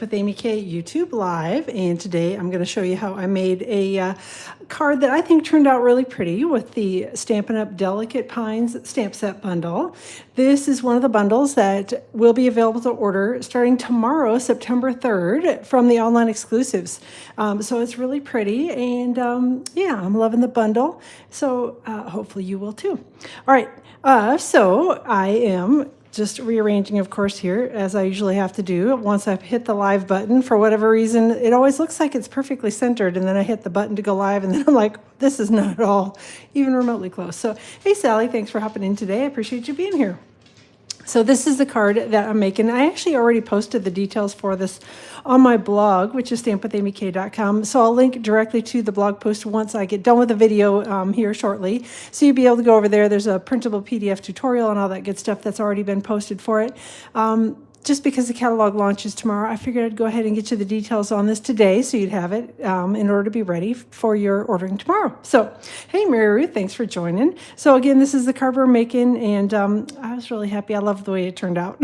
With Amy K YouTube Live, and today I'm going to show you how I made a card that I think turned out really pretty with the Stampin' Up! Delicate Pines stamp set bundle. This is one of the bundles that will be available to order starting tomorrow, September 3rd, from the online exclusives. So it's really pretty, and yeah, I'm loving the bundle. So hopefully you will too. All right, so I am just rearranging, of course, here, as I usually have to do. Once I've hit the live button, for whatever reason, it always looks like it's perfectly centered, and then I hit the button to go live, and then I'm like, this is not at all even remotely close. So, hey, Sally, thanks for hopping in today. I appreciate you being here. So this is the card that I'm making. I actually already posted the details for this on my blog, which is stampwithamyk.com. So I'll link directly to the blog post once I get done with the video here shortly. So you'll be able to go over there. There's a printable PDF tutorial and all that good stuff that's already been posted for it. Just because the catalog launches tomorrow, I figured I'd go ahead and get you the details on this today so you'd have it in order to be ready for your ordering tomorrow. So, hey, Mary Ruth, thanks for joining. So again, this is the card we're making, and I was really happy. I love the way it turned out.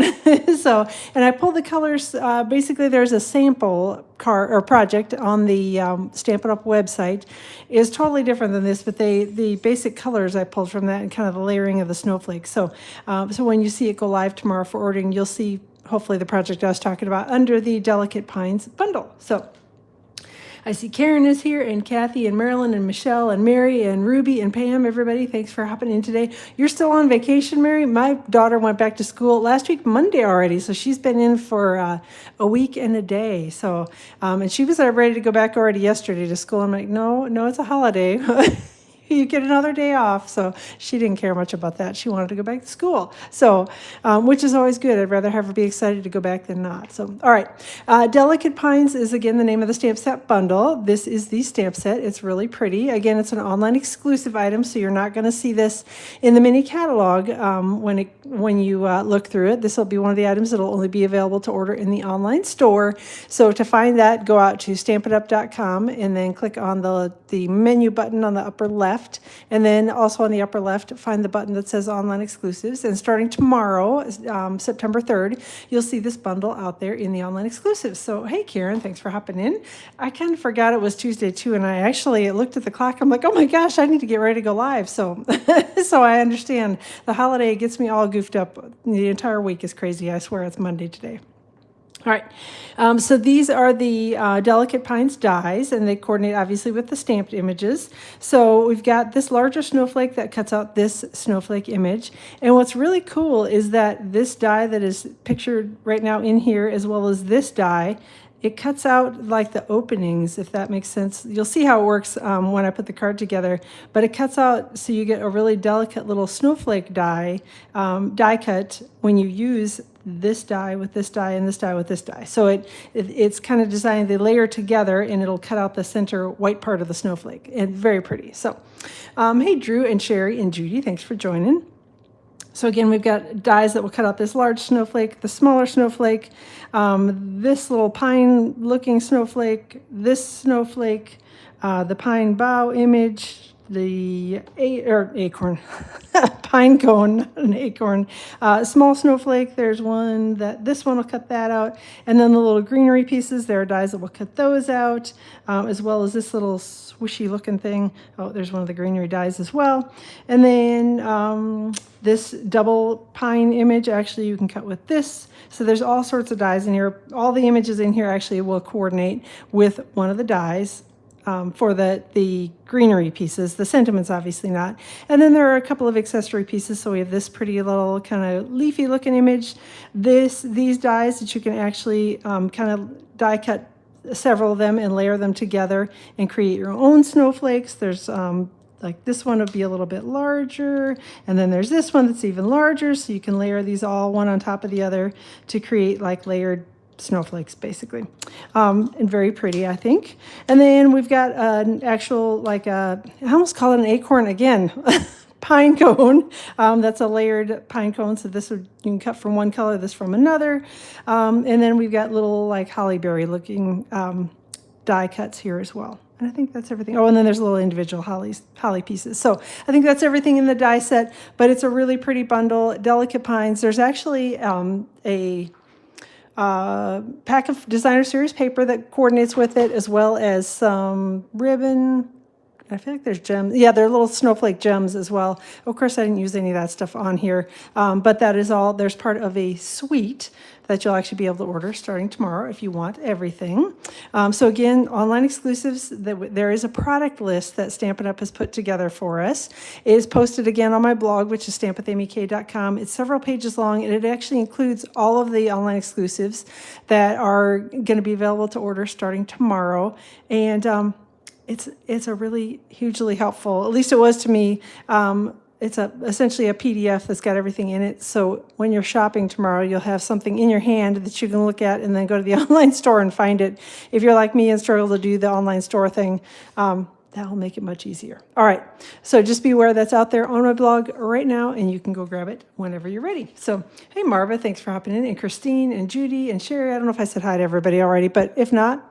So, and I pulled the colors. Basically, there's a sample card or project on the Stampin' Up! Website. Is totally different than this, but the basic colors I pulled from that and kind of the layering of the snowflakes. So, so when you see it go live tomorrow for ordering, you'll see hopefully the project I was talking about under the Delicate Pines bundle. So I see Karen is here, and Kathy, and Marilyn, and Michelle, and Mary, and Ruby, and Pam. Everybody, thanks for hopping in today. You're still on vacation, Mary? My daughter went back to school last week, Monday already, so she's been in for a week and a day. So, and she was ready to go back already yesterday to school. I'm like, no, it's a holiday. You get another day off. So she didn't care much about that. She wanted to go back to school. So, which is always good. I'd rather have her be excited to go back than not. So, all right. Delicate Pines is, again, the name of the stamp set bundle. This is the stamp set. It's really pretty. Again, it's an online exclusive item, so you're not going to see this in the mini catalog when you look through it. This will be one of the items that will only be available to order in the online store. So to find that, go out to stampinup.com and then click on the menu button on the upper left. And then also on the upper left, find the button that says Online Exclusives. And starting tomorrow, September 3rd, you'll see this bundle out there in the Online Exclusives. So, hey, Karen, thanks for hopping in. I kind of forgot it was Tuesday, too, and I actually looked at the clock. I'm like, oh, my gosh, I need to get ready to go live. So, so I understand. The holiday gets me all goofed up. The entire week is crazy. I swear it's Monday today. All right, so these are the Delicate Pines dies, and they coordinate obviously with the stamped images. So we've got this larger snowflake that cuts out this snowflake image. And what's really cool is that this die that is pictured right now in here, as well as this die, it cuts out like the openings, if that makes sense. You'll see how it works when I put the card together, but it cuts out so you get a really delicate little snowflake die cut when you use this die with this die and this die with this die. So it's kind of designed, they layer together, and it'll cut out the center white part of the snowflake, and very pretty. So hey, Drew and Sherry and Judy, thanks for joining. So again, we've got dies that will cut out this large snowflake, the smaller snowflake, this little pine-looking snowflake, this snowflake, the pine bough image, the acorn, pine cone, not an acorn, small snowflake. There's one this one will cut that out, and then the little greenery pieces. There are dies that will cut those out, as well as this little swishy looking thing. Oh, there's one of the greenery dies as well, and then this double pine image. Actually, you can cut with this. So there's all sorts of dies in here. All the images in here actually will coordinate with one of the dies. For the greenery pieces, the sentiments obviously not. And then there are a couple of accessory pieces. So we have this pretty little kind of leafy looking image. These dies that you can actually kind of die cut several of them and layer them together and create your own snowflakes. There's like this one would be a little bit larger, and then there's this one that's even larger. So you can layer these all one on top of the other to create like layered snowflakes, basically, and very pretty, I think. And then we've got an actual, like I almost call it an acorn again, pine cone. That's a layered pine cone. So this you can cut from one color, this from another. And then we've got little like hollyberry looking die cuts here as well. And I think that's everything. Oh, and then there's little individual holly pieces. So I think that's everything in the die set, but it's a really pretty bundle. Delicate Pines. There's actually a pack of designer series paper that coordinates with it, as well as some ribbon. I feel like there's gems. Yeah, there are little snowflake gems as well. Of course, I didn't use any of that stuff on here, but that is all. There's part of a suite that you'll actually be able to order starting tomorrow if you want everything. So again, online exclusives, there is a product list that Stampin' Up! Has put together for us. It is posted again on my blog, which is stampwithamyk.com. It's several pages long, and it actually includes all of the online exclusives that are going to be available to order starting tomorrow. And it's a really hugely helpful, at least it was to me. It's essentially a PDF that's got everything in it. So when you're shopping tomorrow, you'll have something in your hand that you can look at and then go to the online store and find it. If you're like me and struggle to do the online store thing, that'll make it much easier. All right, so just be aware that's out there on my blog right now, and you can go grab it whenever you're ready. So, hey, Marva, thanks for hopping in, and Christine, and Judy, and Sherry. I don't know if I said hi to everybody already, but if not,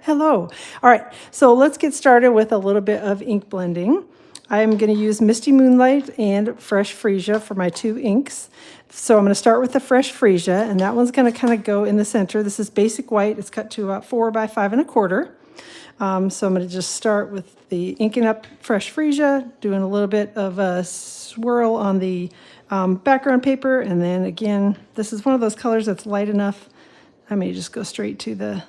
hello. All right, so let's get started with a little bit of ink blending. I'm going to use Misty Moonlight and Fresh Freesia for my two inks. So I'm going to start with the Fresh Freesia, and that one's going to kind of go in the center. This is basic white. It's cut to about 4 by 5 1/4. So I'm going to just start with the inking up Fresh Freesia, doing a little bit of a swirl on the background paper. And then again, this is one of those colors that's light enough. I may just go straight to the,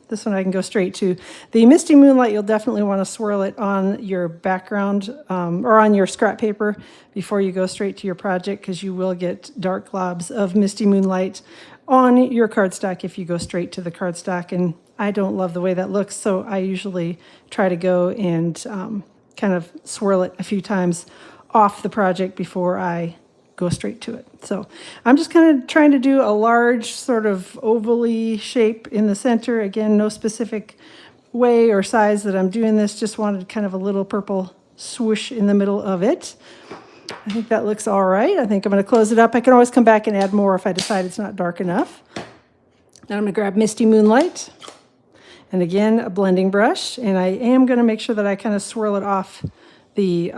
this one I can go straight to. The Misty Moonlight, you'll definitely want to swirl it on your background or on your scrap paper before you go straight to your project, because you will get dark globs of Misty Moonlight on your cardstock if you go straight to the cardstock. And I don't love the way that looks, so I usually try to go and kind of swirl it a few times off the project before I go straight to it. So I'm just kind of trying to do a large sort of ovally shape in the center. Again, no specific way or size that I'm doing this, just wanted kind of a little purple swoosh in the middle of it. I think that looks all right. I think I'm going to close it up. I can always come back and add more if I decide it's not dark enough. Now I'm going to grab Misty Moonlight. And again, a blending brush. And I am going to make sure that I kind of swirl it off the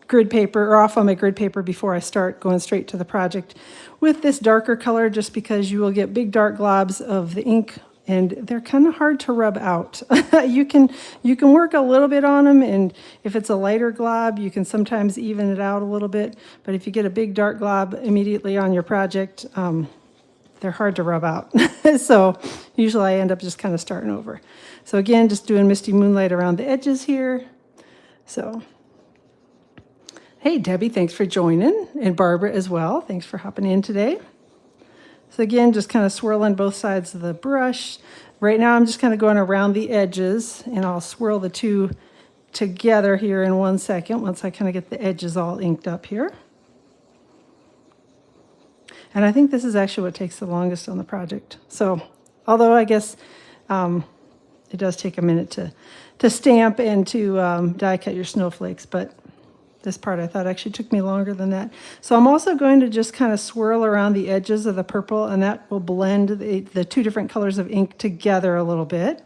grid paper, or off on my grid paper before I start going straight to the project with this darker color, just because you will get big dark globs of the ink, and they're kind of hard to rub out. You can work a little bit on them, and if it's a lighter glob, you can sometimes even it out a little bit. But if you get a big dark glob immediately on your project, they're hard to rub out. So usually I end up just kind of starting over. So again, just doing Misty Moonlight around the edges here. So, hey, Debbie, thanks for joining. And Barbara as well. Thanks for hopping in today. So again, just kind of swirling both sides of the brush. Right now I'm just kind of going around the edges, and I'll swirl the two together here in 1 second once I kind of get the edges all inked up here. And I think this is actually what takes the longest on the project. So, although I guess it does take a minute to stamp and to die cut your snowflakes, but this part I thought actually took me longer than that. So I'm also going to just kind of swirl around the edges of the purple, and that will blend the two different colors of ink together a little bit,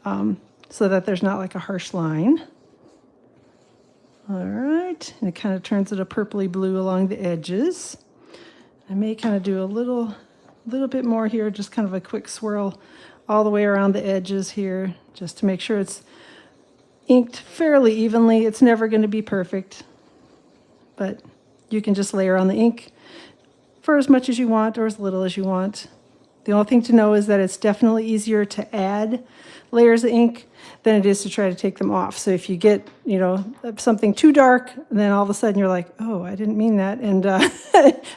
so that there's not like a harsh line. All right, and it kind of turns it a purpley blue along the edges. I may kind of do a little bit more here, just kind of a quick swirl all the way around the edges here, just to make sure it's inked fairly evenly. It's never going to be perfect, but you can just layer on the ink for as much as you want or as little as you want. The only thing to know is that it's definitely easier to add layers of ink than it is to try to take them off. So if you get, something too dark, then all of a sudden you're like, oh, I didn't mean that. And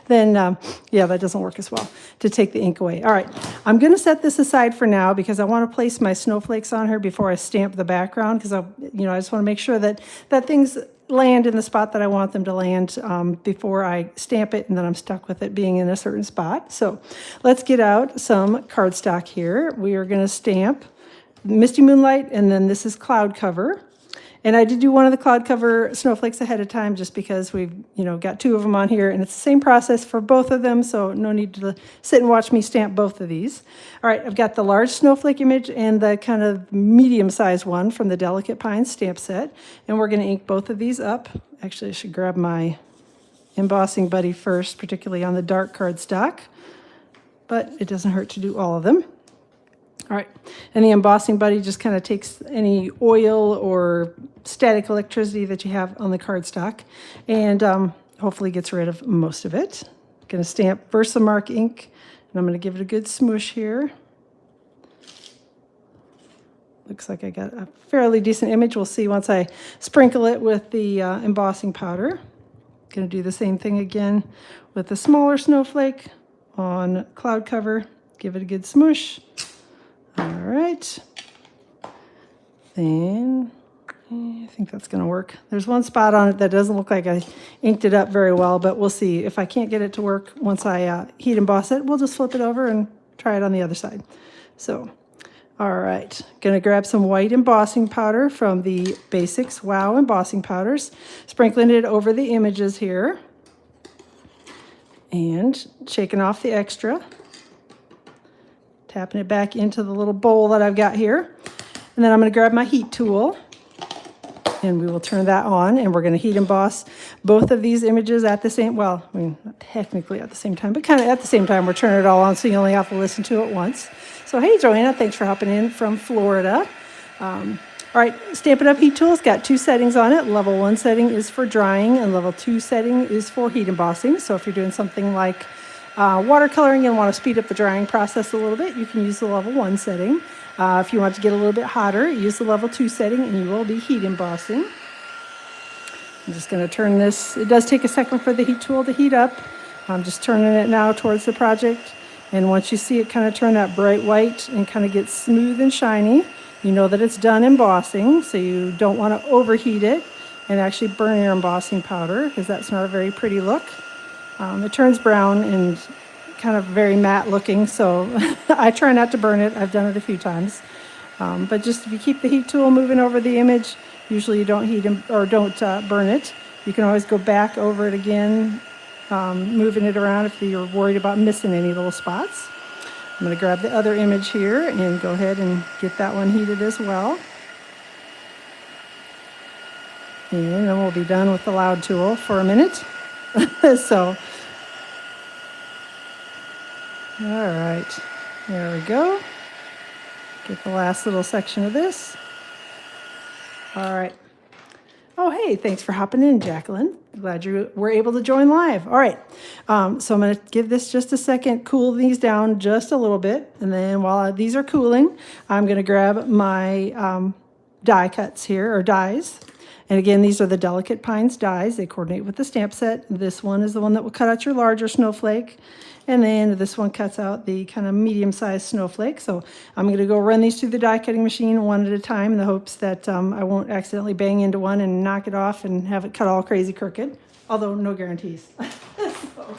then, that doesn't work as well to take the ink away. All right, I'm going to set this aside for now because I want to place my snowflakes on her before I stamp the background, because I just want to make sure that things land in the spot that I want them to land before I stamp it, and then I'm stuck with it being in a certain spot. So let's get out some cardstock here. We are going to stamp Misty Moonlight, and then this is Cloud Cover. And I did do one of the Cloud Cover snowflakes ahead of time just because we've, got two of them on here, and it's the same process for both of them, so no need to sit and watch me stamp both of these. All right, I've got the large snowflake image and the kind of medium-sized one from the Delicate Pines stamp set, and we're going to ink both of these up. Actually, I should grab my embossing buddy first, particularly on the dark cardstock. but it doesn't hurt to do all of them. All right, and the embossing buddy just kind of takes any oil or static electricity that you have on the cardstock and hopefully gets rid of most of it. I'm going to stamp Versamark ink, and I'm going to give it a good smoosh here. Looks like I got a fairly decent image. We'll see once I sprinkle it with the embossing powder. Going to do the same thing again with the smaller snowflake on cloud cover. Give it a good smoosh. All right. Then I think that's going to work. There's one spot on it that doesn't look like I inked it up very well, but we'll see. If I can't get it to work once I heat emboss it, we'll just flip it over and try it on the other side. So, all right. Going to grab some white embossing powder from the Basics Wow embossing powders, sprinkling it over the images here, and shaking off the extra. Tapping it back into the little bowl that I've got here. And then I'm going to grab my heat tool, and we will turn that on, and we're going to heat emboss both of these images at the same, well, I mean, not technically at the same time, but kind of at the same time. We're turning it all on so you only have to listen to it once. So hey, Joanna, thanks for hopping in from Florida. All right, Stampin' Up! Heat Tool's got 2 settings on it. Level 1 setting is for drying, and level 2 setting is for heat embossing. So if you're doing something like watercoloring and want to speed up the drying process a little bit, you can use the level 1 setting. If you want to get a little bit hotter, use the level 2 setting and you will be heat embossing. I'm just going to turn this. It does take a second for the heat tool to heat up. I'm just turning it now towards the project. And once you see it kind of turn that bright white and kind of get smooth and shiny, you know that it's done embossing. So you don't want to overheat it and actually burn your embossing powder, because that's not a very pretty look. It turns brown and kind of very matte looking, so I try not to burn it. I've done it a few times. But just if you keep the heat tool moving over the image, usually you don't heat or don't burn it. You can always go back over it again, moving it around if you're worried about missing any little spots. I'm going to grab the other image here and go ahead and get that one heated as well. And then we'll be done with the loud tool for a minute. So, all right, there we go. Get the last little section of this. All right. Oh, hey, thanks for hopping in, Jacqueline. Glad you were able to join live. All right, so I'm going to give this just a second, cool these down just a little bit, and then while these are cooling, I'm going to grab my die cuts here, or dies. And again, these are the Delicate Pines dies. They coordinate with the stamp set. This one is the one that will cut out your larger snowflake. And then this one cuts out the kind of medium-sized snowflake. So I'm going to go run these through the die cutting machine one at a time in the hopes that I won't accidentally bang into one and knock it off and have it cut all crazy crooked. Although no guarantees. So.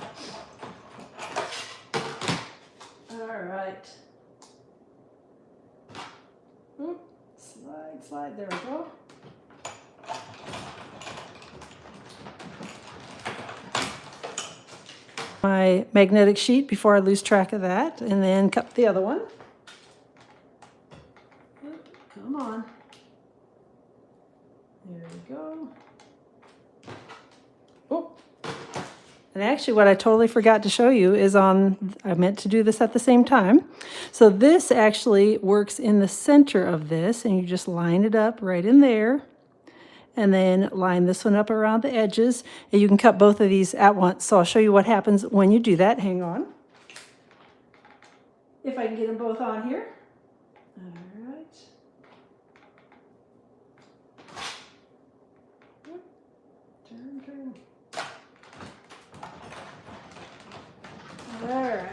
All right. Oop, slide, slide. There we go. My magnetic sheet before I lose track of that, and then cut the other one. Come on. There we go. Oh. And actually what I totally forgot to show you is I meant to do this at the same time. So this actually works in the center of this, and you just line it up right in there. And then line this one up around the edges, and you can cut both of these at once. So I'll show you what happens when you do that. Hang on. If I can get them both on here. All right. Turn, turn. All right.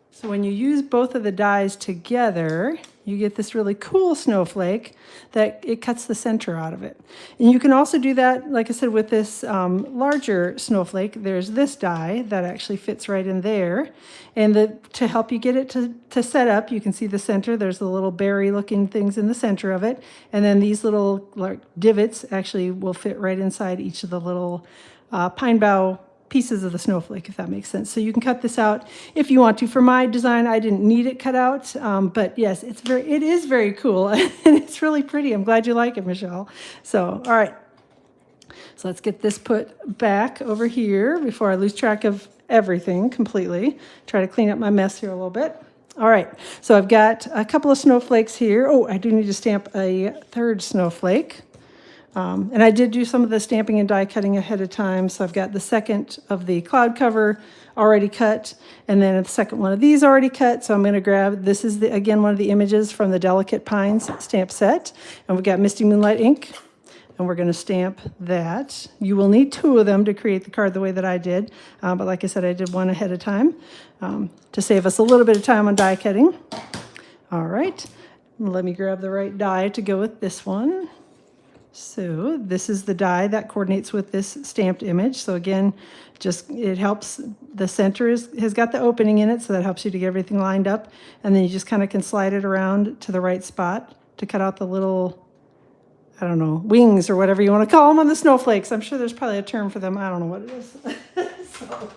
So when you use both of the dies together, you get this really cool snowflake that it cuts the center out of it. And you can also do that, like I said, with this larger snowflake. There's this die that actually fits right in there. And to help you get it to set up, you can see the center. There's the little berry-looking things in the center of it. And then these little like divots actually will fit right inside each of the little pine bough pieces of the snowflake, if that makes sense. So you can cut this out if you want to. For my design, I didn't need it cut out, but yes, it is very cool and it's really pretty. I'm glad you like it, Michelle. So, all right. So let's get this put back over here before I lose track of everything completely. Try to clean up my mess here a little bit. All right, so I've got a couple of snowflakes here. Oh, I do need to stamp a third snowflake. And I did do some of the stamping and die cutting ahead of time. So I've got the second of the cloud cover already cut, and then the second one of these already cut. So I'm going to grab, this is, again, one of the images from the Delicate Pines stamp set. And we've got Misty Moonlight ink, and we're going to stamp that. You will need two of them to create the card the way that I did. But like I said, I did one ahead of time to save us a little bit of time on die cutting. All right, let me grab the right die to go with this one. So this is the die that coordinates with this stamped image. So again, just it helps, the center has got the opening in it, so that helps you to get everything lined up. And then you just kind of can slide it around to the right spot to cut out the little, I don't know, wings or whatever you want to call them on the snowflakes. I'm sure there's probably a term for them. I don't know what it is. So.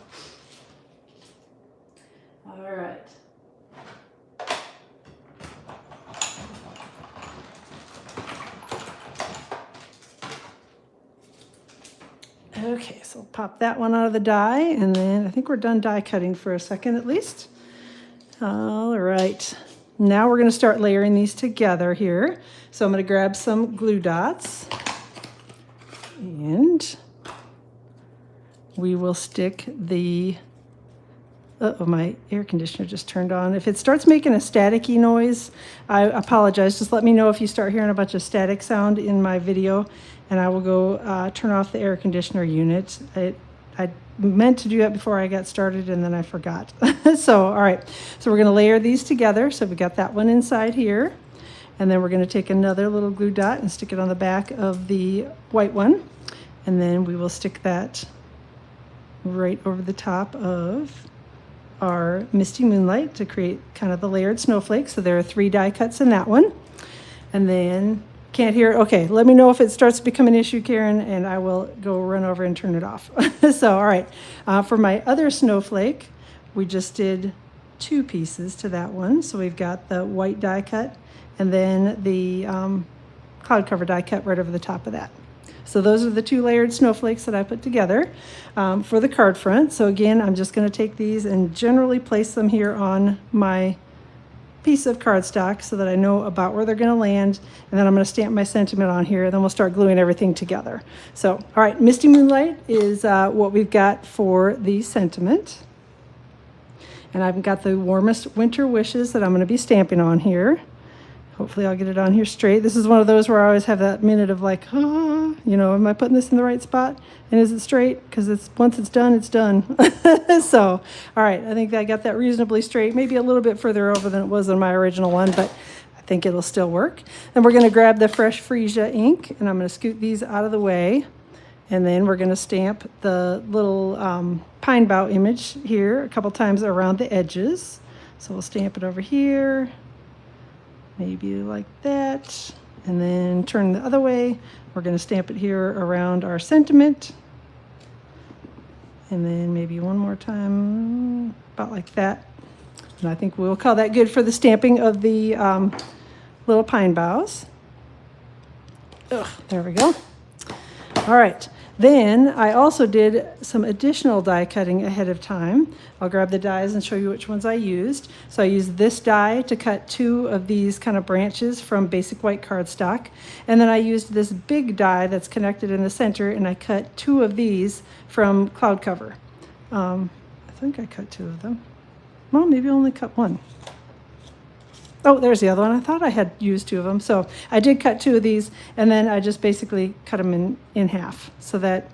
All right. Okay, so pop that one out of the die, and then I think we're done die cutting for a second at least. All right, now we're going to start layering these together here. So I'm going to grab some glue dots, and we will stick the, my air conditioner just turned on. If it starts making a staticky noise, I apologize. Just let me know if you start hearing a bunch of static sound in my video, and I will go turn off the air conditioner unit. I meant to do that before I got started, and then I forgot. So, all right. So we're going to layer these together. So we got that one inside here, and then we're going to take another little glue dot and stick it on the back of the white one, and then we will stick that right over the top of our Misty Moonlight to create kind of the layered snowflake. So there are 3 die cuts in that one. And then, can't hear it? Okay, let me know if it starts to become an issue, Karen, and I will go run over and turn it off. So, all right, for my other snowflake, we just did 2 pieces to that one. So we've got the white die cut and then the cloud cover die cut right over the top of that. So those are the 2 layered snowflakes that I put together for the card front. So again, I'm just going to take these and generally place them here on my piece of cardstock so that I know about where they're going to land, and then I'm going to stamp my sentiment on here, and then we'll start gluing everything together. So, all right, Misty Moonlight is what we've got for the sentiment. And I've got the warmest winter wishes that I'm going to be stamping on here. Hopefully I'll get it on here straight. This is one of those where I always have that minute of like, you know, am I putting this in the right spot? And is it straight? Because once it's done, it's done. So, all right, I think I got that reasonably straight. Maybe a little bit further over than it was in my original one, but I think it'll still work. Then we're going to grab the fresh freesia ink, and I'm going to scoot these out of the way. And then we're going to stamp the little pine bough image here a couple times around the edges. So we'll stamp it over here. Maybe like that, and then turn the other way. We're going to stamp it here around our sentiment, and then maybe one more time, about like that. And I think we'll call that good for the stamping of the little pine boughs. There we go. All right. Then I also did some additional die cutting ahead of time. I'll grab the dies and show you which ones I used. So I used this die to cut 2 of these kind of branches from basic white cardstock. And then I used this big die that's connected in the center, and I cut 2 of these from cloud cover. I think I cut 2 of them. Well, maybe I only cut 1. Oh, there's the other one. I thought I had used 2 of them. So I did cut 2 of these, and then I just basically cut them in half so that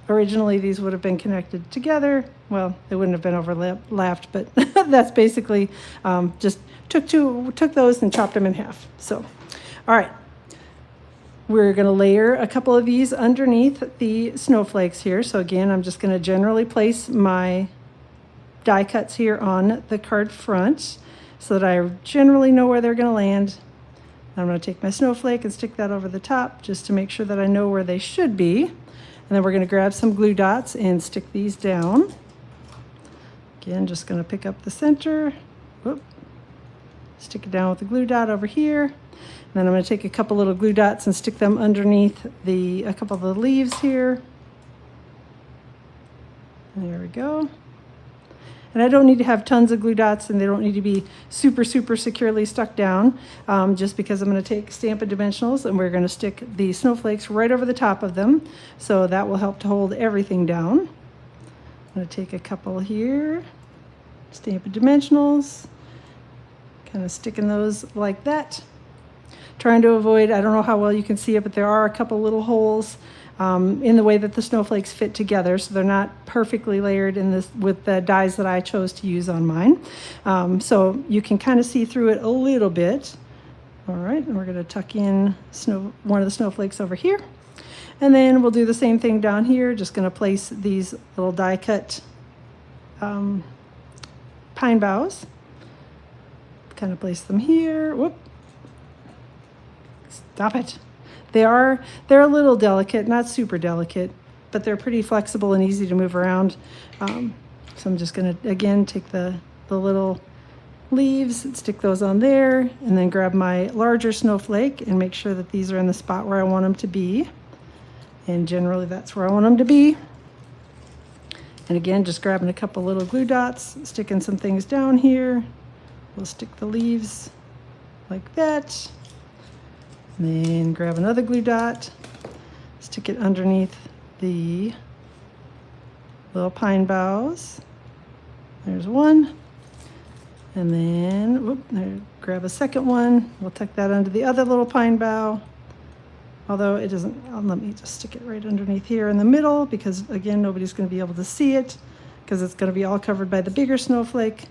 originally these would have been connected together. Well, they wouldn't have been overlapped, but that's basically just took those and chopped them in half. So, all right. We're going to layer a couple of these underneath the snowflakes here. So again, I'm just going to generally place my die cuts here on the card front, so that I generally know where they're going to land. I'm going to take my snowflake and stick that over the top just to make sure that I know where they should be. And then we're going to grab some glue dots and stick these down. Again, just going to pick up the center, Stick it down with the glue dot over here. And then I'm going to take a couple little glue dots and stick them underneath a couple of the leaves here. There we go. And I don't need to have tons of glue dots, and they don't need to be super, super securely stuck down, just because I'm going to take Stampin' Dimensionals and we're going to stick the snowflakes right over the top of them. So that will help to hold everything down. I'm going to take a couple here, Stampin' Dimensionals, kind of sticking those like that. Trying to avoid, I don't know how well you can see it, but there are a couple little holes in the way that the snowflakes fit together, so they're not perfectly layered in this with the dies that I chose to use on mine. So you can kind of see through it a little bit. All right, and we're going to tuck in one of the snowflakes over here. And then we'll do the same thing down here, just going to place these little die cut pine boughs. Kind of place them here. Whoop. Stop it. They're a little delicate, not super delicate, but they're pretty flexible and easy to move around. So I'm just going to, again, take the little leaves, stick those on there, and then grab my larger snowflake and make sure that these are in the spot where I want them to be. And generally that's where I want them to be. And again, just grabbing a couple little glue dots, sticking some things down here. We'll stick the leaves like that. And then grab another glue dot, stick it underneath the little pine boughs. There's one. And then grab a second one. We'll tuck that under the other little pine bough. Although it doesn't, let me just stick it right underneath here in the middle, because again, nobody's going to be able to see it because it's going to be all covered by the bigger snowflake.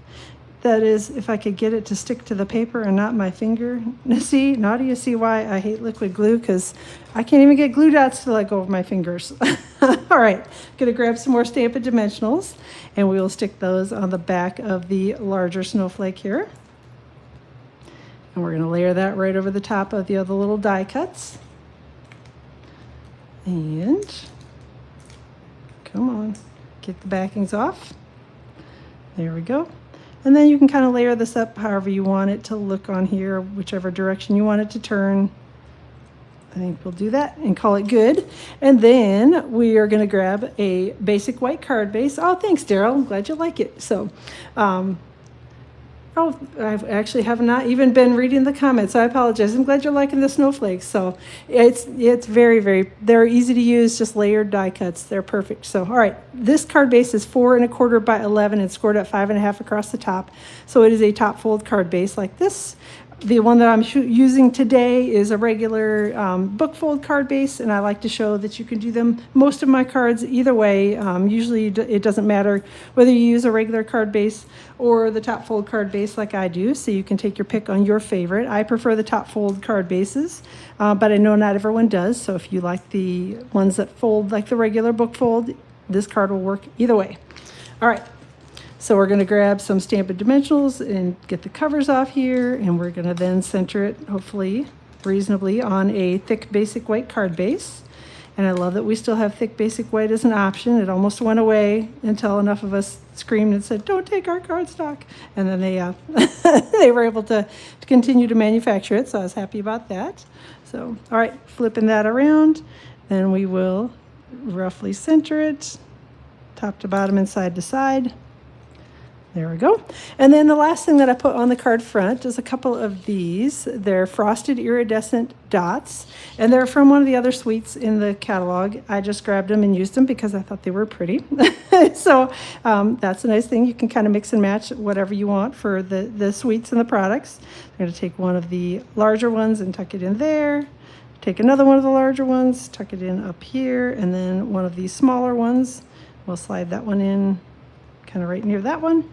That is, if I could get it to stick to the paper and not my finger. See, now do you see why I hate liquid glue? Because I can't even get glue dots to let go of my fingers. All right, gonna grab some more Stampin' Dimensionals, and we will stick those on the back of the larger snowflake here. And we're gonna layer that right over the top of the other little die cuts. And come on, get the backings off. There we go. And then you can kind of layer this up however you want it to look on here, whichever direction you want it to turn. I think we'll do that and call it good. And then we are going to grab a basic white card base. Oh, thanks, Daryl. I'm glad you like it. So, oh, I actually have not even been reading the comments. I apologize. I'm glad you're liking the snowflakes. So it's very, very, they're easy to use, just layered die cuts. They're perfect. So, all right, this card base is 4 1/4 by 11 and scored at 5 1/2 across the top. So it is a top fold card base like this. The one that I'm using today is a regular book fold card base, and I like to show that you can do them, most of my cards, either way. Usually it doesn't matter whether you use a regular card base or the top fold card base like I do, so you can take your pick on your favorite. I prefer the top fold card bases, but I know not everyone does, so if you like the ones that fold like the regular book fold, this card will work either way. All right. So we're going to grab some Stampin' Dimensionals and get the covers off here, and we're going to then center it, hopefully, reasonably, on a thick basic white card base. And I love that we still have thick basic white as an option. It almost went away until enough of us screamed and said, don't take our cardstock. And then they were able to continue to manufacture it, so I was happy about that. So, all right, flipping that around, then we will roughly center it, top to bottom and side to side. There we go. And then the last thing that I put on the card front is a couple of these. They're frosted iridescent dots, and they're from one of the other suites in the catalog. I just grabbed them and used them because I thought they were pretty. So that's a nice thing. You can kind of mix and match whatever you want for the suites and the products. I'm going to take one of the larger ones and tuck it in there. Take another one of the larger ones, tuck it in up here, and then one of these smaller ones. We'll slide that one in kind of right near that one.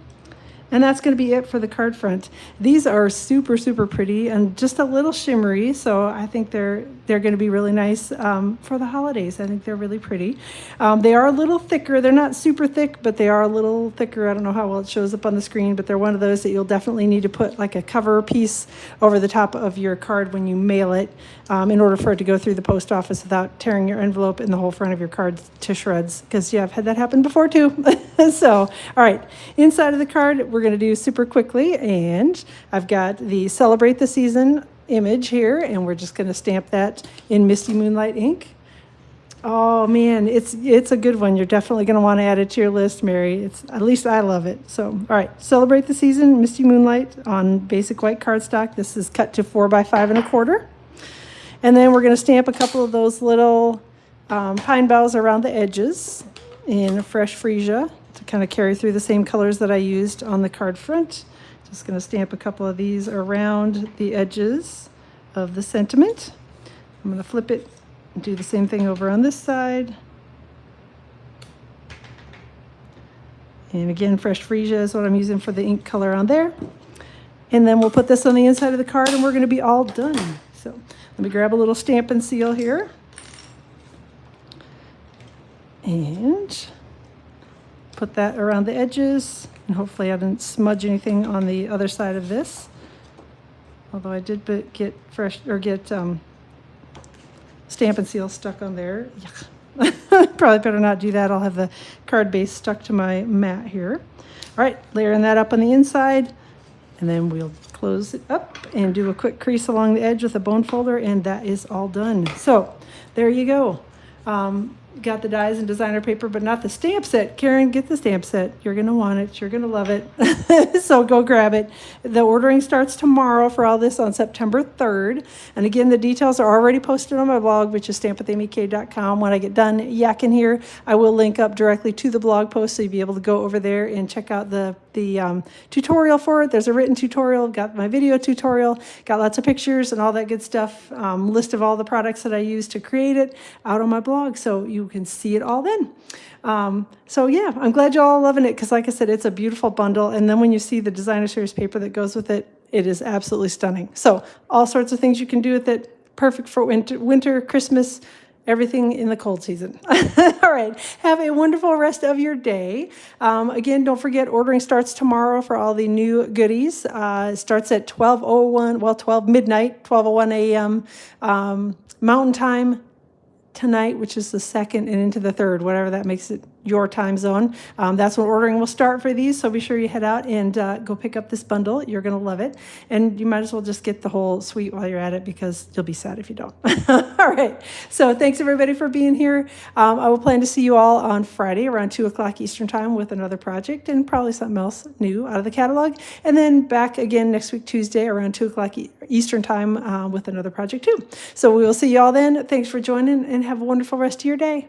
And that's going to be it for the card front. These are super, super pretty and just a little shimmery, so I think they're going to be really nice for the holidays. I think they're really pretty. They are a little thicker. They're not super thick, but they are a little thicker. I don't know how well it shows up on the screen, but they're one of those that you'll definitely need to put like a cover piece over the top of your card when you mail it in order for it to go through the post office without tearing your envelope and the whole front of your card to shreds, because yeah, I've had that happen before too. So, all right, inside of the card, we're we're going to do super quickly. And I've got the Celebrate the Season image here, and we're just going to stamp that in Misty Moonlight ink. Oh man, it's a good one. You're definitely going to want to add it to your list, Mary. At least I love it. So, all right, Celebrate the Season, Misty Moonlight on basic white cardstock. This is cut to 4 by 5 1/4. And then we're going to stamp a couple of those little pine boughs around the edges in fresh freesia to kind of carry through the same colors that I used on the card front. Just going to stamp a couple of these around the edges of the sentiment. I'm going to flip it. Do the same thing over on this side. And again, fresh freesia is what I'm using for the ink color on there. And then we'll put this on the inside of the card and we're going to be all done. So let me grab a little Stampin' seal here. And put that around the edges. And hopefully I didn't smudge anything on the other side of this. Although I did get Stampin' seal stuck on there. Yuck. Probably better not do that. I'll have the card base stuck to my mat here. All right, layering that up on the inside, and then we'll close it up and do a quick crease along the edge with a bone folder, and that is all done. So there you go. Got the dies and designer paper, but not the stamp set. Karen, get the stamp set. You're going to want it. You're going to love it. So go grab it. The ordering starts tomorrow for all this on September 3rd. And again, the details are already posted on my blog, which is stampwithamyk.com. When I get done yakking here, I will link up directly to the blog post, so you'll be able to go over there and check out the tutorial for it. There's a written tutorial, got my video tutorial, got lots of pictures and all that good stuff, list of all the products that I use to create it out on my blog, so you can see it all then. So yeah, I'm glad y'all are loving it, because like I said, it's a beautiful bundle, and then when you see the designer series paper that goes with it, it is absolutely stunning. So all sorts of things you can do with it, perfect for winter, Christmas, everything in the cold season. All right. Have a wonderful rest of your day. Again, don't forget, ordering starts tomorrow for all the new goodies. It starts at 12 a.m. Mountain Time tonight, which is the 2nd, and into the 3rd, whatever that makes it your time zone. That's when ordering will start for these, so be sure you head out and go pick up this bundle. You're going to love it, and you might as well just get the whole suite while you're at it, because you'll be sad if you don't. All right, so thanks everybody for being here. I will plan to see you all on Friday around 2 o'clock Eastern time with another project and probably something else new out of the catalog, and then back again next week Tuesday around 2 o'clock Eastern time with another project too. So we will see you all then. Thanks for joining, and have a wonderful rest of your day.